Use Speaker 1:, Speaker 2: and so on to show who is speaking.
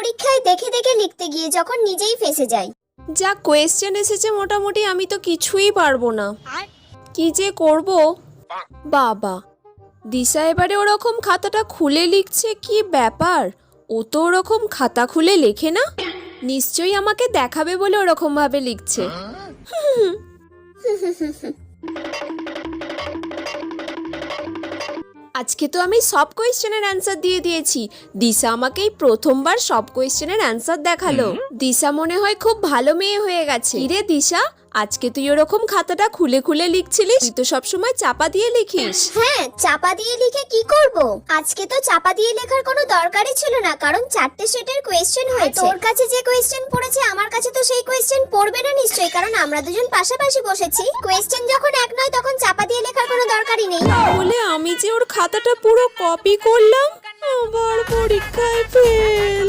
Speaker 1: পরীক্ষায় দেখে দেখে লিখতে গিয়ে যখন নিজেই ফেঁসে যাই।
Speaker 2: যা কোয়েশ্চেন এসেছে মোটামুটি আমি তো কিছুই পারবো না, কি যে করব। বাবা, দিশা এবারে ওরকম খাতাটা খুলে লিখছে, কি ব্যাপার? ও তো ওরকম খাতা খুলে লেখে না, নিশ্চয়ই আমাকে দেখাবে বলে ওরকম ভাবে লিখছে। আজকে তো আমি সব কোয়েশ্চেনের অ্যান্সার দিয়ে দিয়েছি। দিশা আমাকে এই প্রথমবার সব কোয়েশ্চেনের অ্যান্সার দেখালো। দিশা মনে হয় খুব ভালো মেয়ে হয়ে গেছে। রে দিশা, আজকে তুই ওরকম খাতাটা খুলে খুলে লিখছিলিস? তুই তো সবসময় চাপা দিয়ে লিখিস।
Speaker 1: হ্যাঁ, চাপা দিয়ে লিখে কি করব? আজকে তো চাপা দিয়ে লেখার কোনো দরকারই ছিল না, কারণ 4টে সেটের কোয়েশ্চেন হয়েছে। তোর কাছে যে কোয়েশ্চেন পড়েছে আমার কাছে তো সেই কোয়েশ্চেন পড়বে না নিশ্চয়ই, কারণ আমরা দুজন পাশাপাশি বসেছি। কোয়েশ্চেন যখন এক নয় তখন চাপা দিয়ে লেখার কোনো দরকারই নেই।
Speaker 2: বলে আমি যে ওর খাতাটা পুরো কপি করলাম, আবার পরীক্ষায় ফেল।